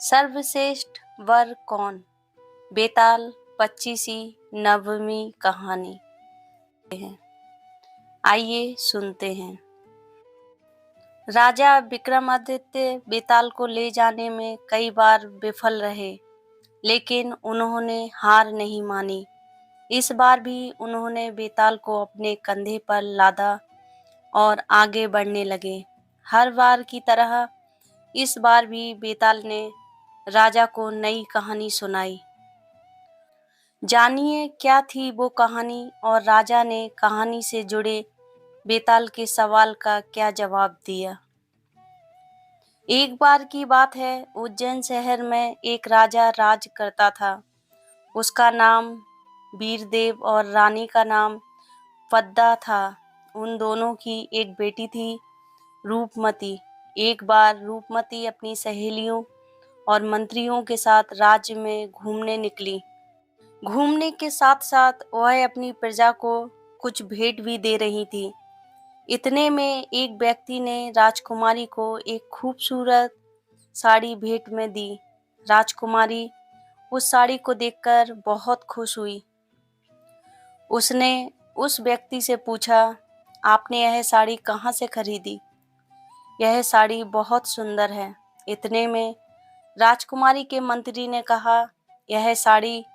सर्वश्रेष्ठ वर कौन? बेताल 25वीं नववीं कहानी है। आइए सुनते हैं। राजा विक्रमादित्य बेताल को ले जाने में कई बार विफल रहे, लेकिन उन्होंने हार नहीं मानी। इस बार भी उन्होंने बेताल को अपने कंधे पर लादा और आगे बढ़ने लगे। हर बार की तरह इस बार भी बेताल ने राजा को नई कहानी सुनाई। जानिए क्या थी वो कहानी और राजा ने कहानी से जुड़े बेताल के सवाल का क्या जवाब दिया। एक बार की बात है, उज्जैन शहर में एक राजा राज करता था। उसका नाम वीरदेव और रानी का नाम पद्दा था। उन दोनों की एक बेटी थी, रूपमती। एक बार रूपमती अपनी सहेलियों और मंत्रियों के साथ राज्य में घूमने निकली। घूमने के साथ साथ वह अपनी प्रजा को कुछ भेंट भी दे रही थी। इतने में एक व्यक्ति ने राजकुमारी को एक खूबसूरत साड़ी भेंट में दी। राजकुमारी उस साड़ी को देखकर बहुत खुश हुई। उसने उस व्यक्ति से पूछा, आपने यह साड़ी कहाँ से खरीदी? यह साड़ी बहुत सुंदर है। इतने में राजकुमारी के मंत्री ने कहा, यह साड़ी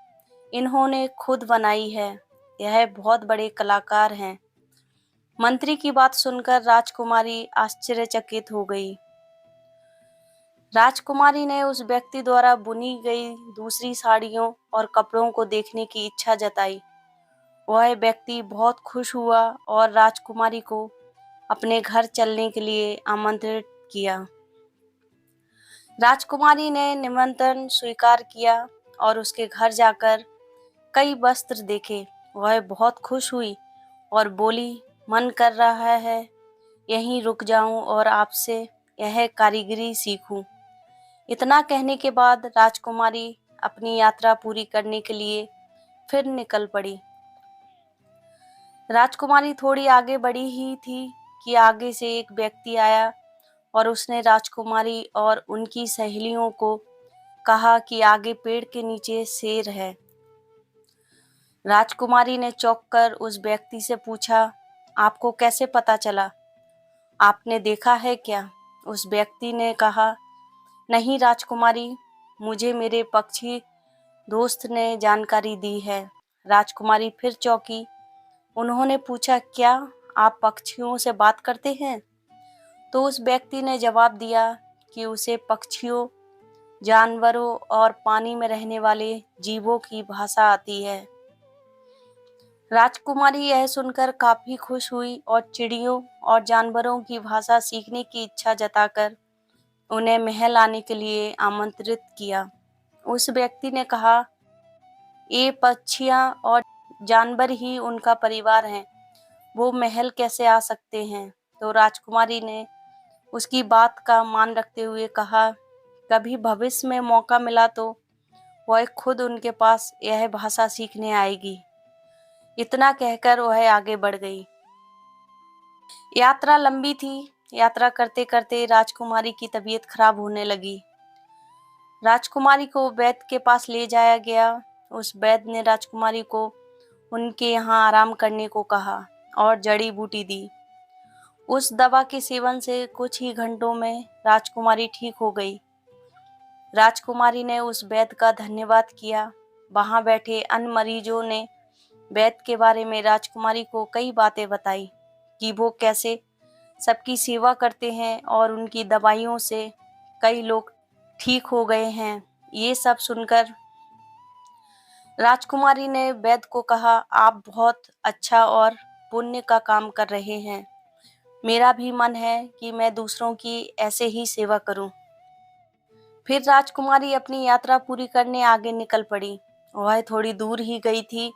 इन्होंने खुद बनाई है। यह बहुत बड़े कलाकार हैं। मंत्री की बात सुनकर राजकुमारी आश्चर्यचकित हो गई। राजकुमारी ने उस व्यक्ति द्वारा बुनी गई दूसरी साड़ियों और कपड़ों को देखने की इच्छा जताई। वह व्यक्ति बहुत खुश हुआ और राजकुमारी को अपने घर चलने के लिए आमंत्रित किया। राजकुमारी ने निमंत्रण स्वीकार किया और उसके घर जाकर कई वस्त्र देखे। वह बहुत खुश हुई और बोली, मन कर रहा है यहीं रुक जाऊं और आपसे यह कारीगरी सीखूं। इतना कहने के बाद राजकुमारी अपनी यात्रा पूरी करने के लिए फिर निकल पड़ी। राजकुमारी थोड़ी आगे बढ़ी ही थी कि आगे से एक व्यक्ति आया और उसने राजकुमारी और उनकी सहेलियों को कहा कि आगे पेड़ के नीचे शेर है। राजकुमारी ने चौंककर उस व्यक्ति से पूछा, आपको कैसे पता चला? आपने देखा है क्या? उस व्यक्ति ने कहा, नहीं राजकुमारी, मुझे मेरे पक्षी दोस्त ने जानकारी दी है। राजकुमारी फिर चौंकी। उन्होंने पूछा, क्या आप पक्षियों से बात करते हैं? तो उस व्यक्ति ने जवाब दिया कि उसे पक्षियों, जानवरों और पानी में रहने वाले जीवों की भाषा आती है। राजकुमारी यह सुनकर काफी खुश हुई और चिड़ियों और जानवरों की भाषा सीखने की इच्छा जताकर उन्हें महल आने के लिए आमंत्रित किया। उस व्यक्ति ने कहा, ये पक्षियां और जानवर ही उनका परिवार हैं, वो महल कैसे आ सकते हैं? तो राजकुमारी ने उसकी बात का मान रखते हुए कहा, कभी भविष्य में मौका मिला तो वह खुद उनके पास यह भाषा सीखने आएगी। इतना कहकर वह आगे बढ़ गई। यात्रा लंबी थी। यात्रा करते करते राजकुमारी की तबीयत खराब होने लगी। राजकुमारी को वैद्य के पास ले जाया गया। उस वैद्य ने राजकुमारी को उनके यहाँ आराम करने को कहा और जड़ी बूटी दी। उस दवा के सेवन से कुछ ही घंटों में राजकुमारी ठीक हो गई। राजकुमारी ने उस वैद्य का धन्यवाद किया। वहां बैठे अन्य मरीजों ने वैद्य के बारे में राजकुमारी को कई बातें बताई कि वो कैसे सबकी सेवा करते हैं और उनकी दवाइयों से कई लोग ठीक हो गए हैं। ये सब सुनकर राजकुमारी ने वैद्य को कहा, आप बहुत अच्छा और पुण्य का काम कर रहे हैं। मेरा भी मन है कि मैं दूसरों की ऐसे ही सेवा करूं। फिर राजकुमारी अपनी यात्रा पूरी करने आगे निकल पड़ी। वह थोड़ी दूर ही गई थी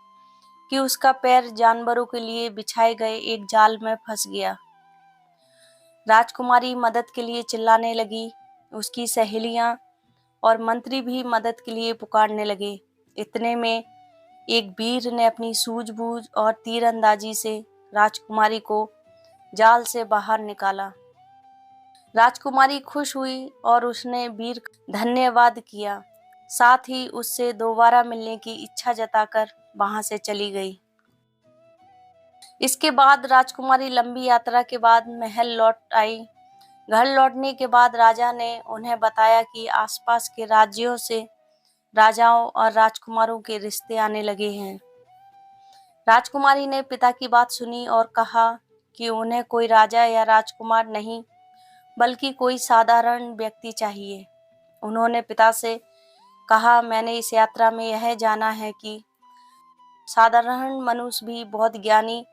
कि उसका पैर जानवरों के लिए बिछाए गए एक जाल में फंस गया। राजकुमारी मदद के लिए चिल्लाने लगी। उसकी सहेलियां और मंत्री भी मदद के लिए पुकारने लगे। इतने में एक वीर ने अपनी सूझबूझ और तीरंदाजी से राजकुमारी को जाल से बाहर निकाला। राजकुमारी खुश हुई और उसने वीर का धन्यवाद किया। साथ ही उससे दोबारा मिलने की इच्छा जताकर वहां से चली गई। इसके बाद राजकुमारी लंबी यात्रा के बाद महल लौट आई। घर लौटने के बाद राजा ने उन्हें बताया कि आसपास के राज्यों से राजाओं और राजकुमारों के रिश्ते आने लगे हैं। राजकुमारी ने पिता की बात सुनी और कहा कि उन्हें कोई राजा या राजकुमार नहीं, बल्कि कोई साधारण व्यक्ति चाहिए। उन्होंने पिता से कहा, मैंने इस यात्रा में यह जाना है कि साधारण मनुष्य भी बहुत ज्ञानी,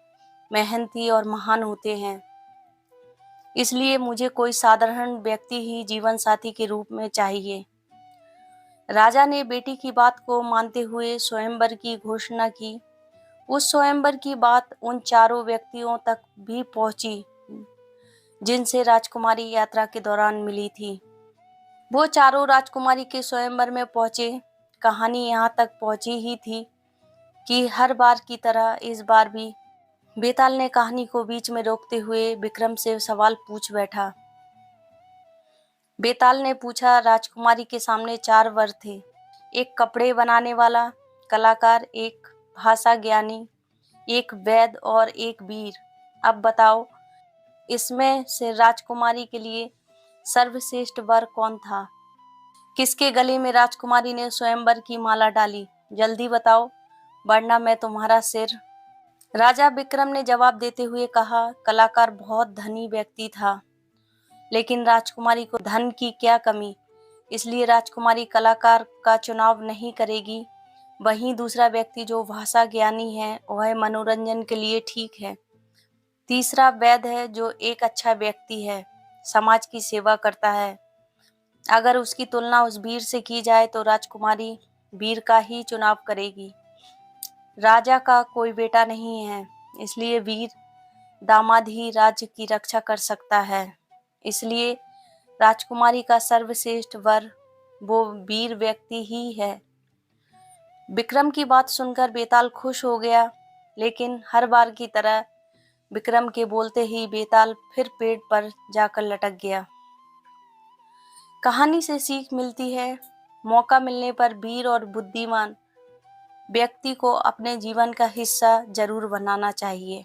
मेहनती और महान होते हैं। इसलिए मुझे कोई साधारण व्यक्ति ही जीवन साथी के रूप में चाहिए। राजा ने बेटी की बात को मानते हुए स्वयंवर की घोषणा की। उस स्वयंवर की बात उन चारों व्यक्तियों तक भी पहुंची जिनसे राजकुमारी यात्रा के दौरान मिली थी। वो चारों राजकुमारी के स्वयंवर में पहुंचे। कहानी यहाँ तक पहुंची ही थी कि हर बार की तरह इस बार भी बेताल ने कहानी को बीच में रोकते हुए विक्रम से सवाल पूछ बैठा। बेताल ने पूछा, राजकुमारी के सामने 4 वर थे, एक कपड़े बनाने वाला कलाकार, एक भाषा ज्ञानी, एक वैद्य और एक वीर। अब बताओ, इसमें से राजकुमारी के लिए सर्वश्रेष्ठ वर कौन था? किसके गले में राजकुमारी ने स्वयंवर की माला डाली? जल्दी बताओ, वरना मैं तुम्हारा सिर। राजा विक्रम ने जवाब देते हुए कहा, कलाकार बहुत धनी व्यक्ति था, लेकिन राजकुमारी को धन की क्या कमी, इसलिए राजकुमारी कलाकार का चुनाव नहीं करेगी। वहीं दूसरा व्यक्ति जो भाषा ज्ञानी है, वह मनोरंजन के लिए ठीक है। तीसरा वैद्य है, जो एक अच्छा व्यक्ति है, समाज की सेवा करता है। अगर उसकी तुलना उस वीर से की जाए तो राजकुमारी वीर का ही चुनाव करेगी। राजा का कोई बेटा नहीं है, इसलिए वीर दामाद ही राज्य की रक्षा कर सकता है। इसलिए राजकुमारी का सर्वश्रेष्ठ वर वो वीर व्यक्ति ही है। विक्रम की बात सुनकर बेताल खुश हो गया, लेकिन हर बार की तरह विक्रम के बोलते ही बेताल फिर पेड़ पर जाकर लटक गया। कहानी से सीख मिलती है, मौका मिलने पर वीर और बुद्धिमान व्यक्ति को अपने जीवन का हिस्सा जरूर बनाना चाहिए।